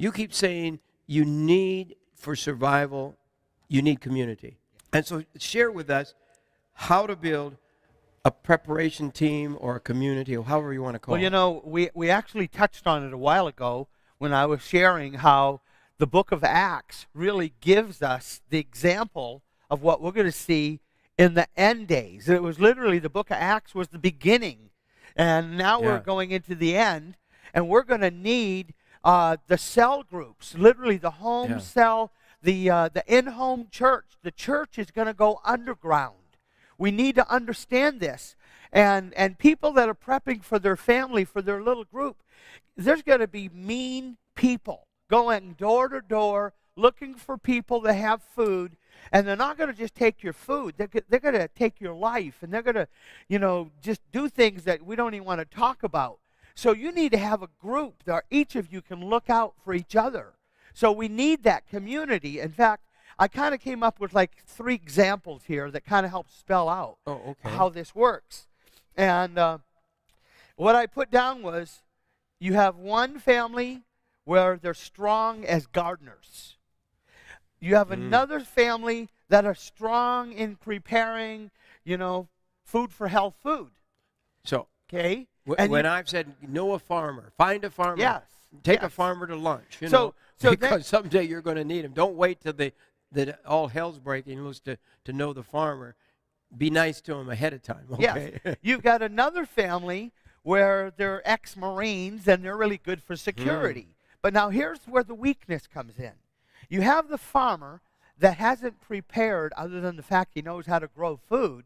You keep saying you need, for survival, you need community. And so share with us how to build a preparation team or a community, or however you want to call it. Well, we actually touched on it a while ago when I was sharing how the book of Acts really gives us the example of what we're going to see in the end days. It was literally, the book of Acts was the beginning. And now we're going into the end, and we're going to need the cell groups, literally the home cell, the in-home church. The church is going to go underground. We need to understand this. And people that are prepping for their family, for their little group, there's going to be mean people going door to door looking for people that have food. And they're not going to just take your food. They're going to take your life. And they're going to, just do things that we don't even want to talk about. So you need to have a group that each of you can look out for each other. So we need that community. In fact, I kind of came up with like 3 examples here that kind of help spell out how this works. And what I put down was, you have one family where they're strong as gardeners. You have another family that are strong in preparing, food for health food. So, okay? When I've said, know a farmer, find a farmer, take a farmer to lunch, so because someday you're going to need him. Don't wait till that all hell's breaking loose to know the farmer. Be nice to him ahead of time. Okay? Yes. You've got another family where they're ex-Marines and they're really good for security. But now here's where the weakness comes in. You have the farmer that hasn't prepared, other than the fact he knows how to grow food.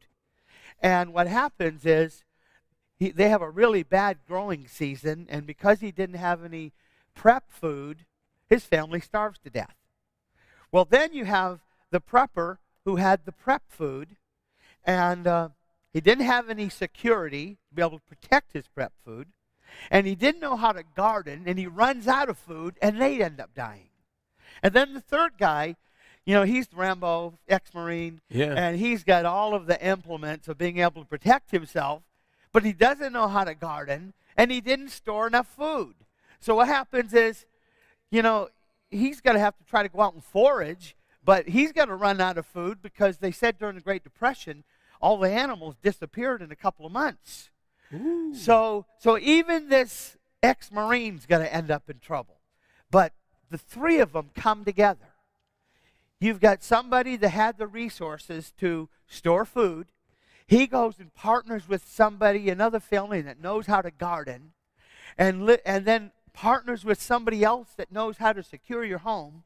And what happens is they have a really bad growing season, and because he didn't have any prep food, his family starves to death. Well, then you have the prepper who had the prep food, and he didn't have any security to be able to protect his prep food, and he didn't know how to garden, and he runs out of food, and they end up dying. And then the third guy, he's Rambo, ex-Marine, and he's got all of the implements of being able to protect himself, but he doesn't know how to garden, and he didn't store enough food. So what happens is, he's going to have to try to go out and forage, but he's going to run out of food because they said during the Great Depression, all the animals disappeared in a couple of months. Ooh. So even this ex-Marine's going to end up in trouble. But the 3 of them come together. You've got somebody that had the resources to store food. He goes and partners with somebody, another family that knows how to garden, and then partners with somebody else that knows how to secure your home.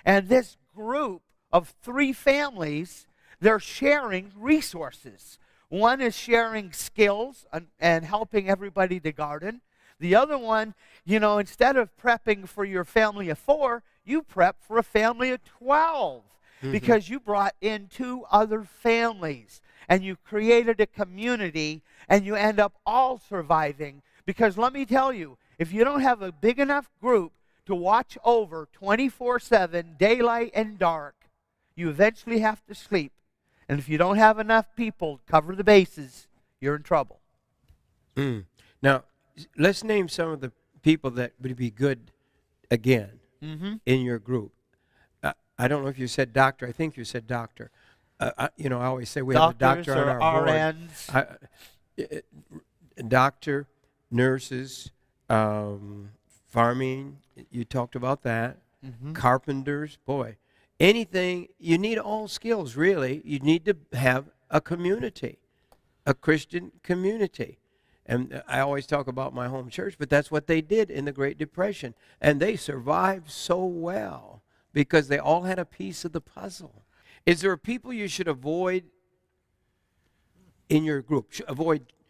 And this group of 3 families, they're sharing resources. One is sharing skills and helping everybody to garden. The other one, instead of prepping for your family of 4, you prep for a family of 12 because you brought in 2 other families and you created a community and you end up all surviving. Because let me tell you, if you don't have a big enough group to watch over 24/7, daylight and dark, you eventually have to sleep. And if you don't have enough people to cover the bases, you're in trouble. Now, let's name some of the people that would be good again in your group. I don't know if you said doctor. I think you said doctor. I always say we have a doctor on our RNs. board. Doctor, nurses, farming. You talked about that. Carpenters. Boy, anything. You need all skills, really. You need to have a community, a Christian community. And I always talk about my home church, but that's what they did in the Great Depression. And they survived so well because they all had a piece of the puzzle. Is there people you should avoid in your group?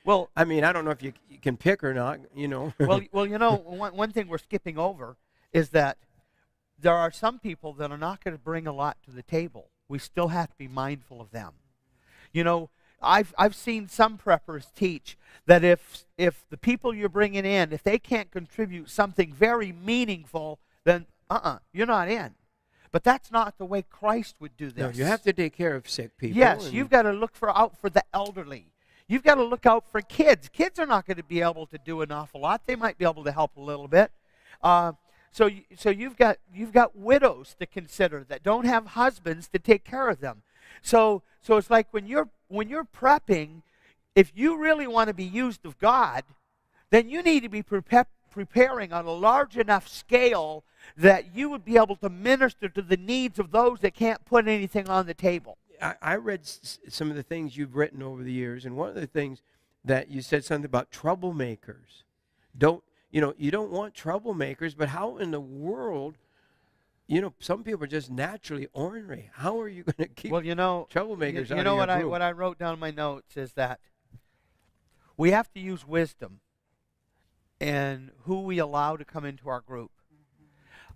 Well, I mean, I don't know if you can pick or not, Well, one thing we're skipping over is that there are some people that are not going to bring a lot to the table. We still have to be mindful of them. I've seen some preppers teach that if the people you're bringing in, if they can't contribute something very meaningful, then you're not in. But that's not the way Christ would do this. No, you have to take care of sick people. Yes, you've got to look out for the elderly. You've got to look out for kids. Kids are not going to be able to do an awful lot. They might be able to help a little bit. so you've got widows to consider that don't have husbands to take care of them. So it's like when you're prepping, if you really want to be used of God, then you need to be preparing on a large enough scale that you would be able to minister to the needs of those that can't put anything on the table. I read some of the things you've written over the years, and one of the things that you said something about troublemakers. You don't want troublemakers, but how in the world, some people are just naturally ornery. How are you going to keep troublemakers out of your group? What I wrote down in my notes is that we have to use wisdom in who we allow to come into our group.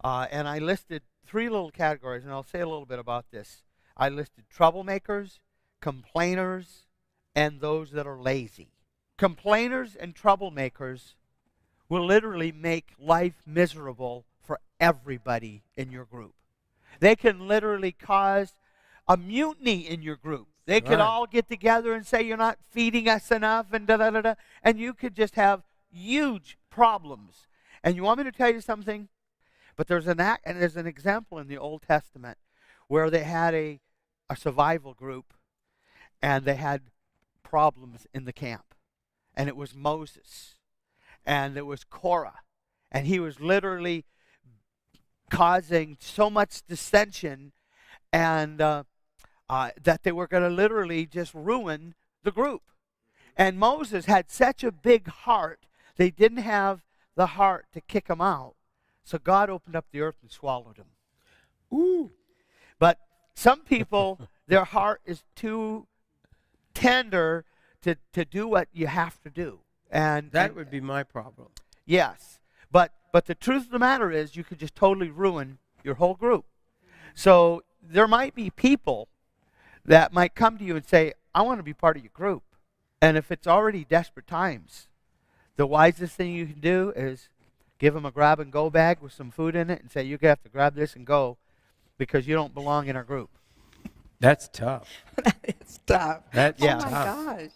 And I listed 3 little categories, and I'll say a little bit about this. I listed troublemakers, complainers, and those that are lazy. Complainers and troublemakers will literally make life miserable for everybody in your group. They can literally cause a mutiny in your group. They could all get together and say, you're not feeding us enough, and da-da-da-da, and you could just have huge problems. And you want me to tell you something? But there's an example in the Old Testament where they had a survival group, and they had problems in the camp. And it was Moses, and it was Korah, and he was literally causing so much dissension, and that they were going to literally just ruin the group. And Moses had such a big heart, they didn't have the heart to kick him out. So God opened up the earth and swallowed him. Ooh. But some people, their heart is too tender to do what you have to do. And that would be my problem. Yes. But the truth of the matter is you could just totally ruin your whole group. So there might be people that might come to you and say, I want to be part of your group. And if it's already desperate times, the wisest thing you can do is give them a grab-and-go bag with some food in it and say, you're going to have to grab this and go because you don't belong in our group. That's tough. It's tough. That's Oh, tough. my gosh.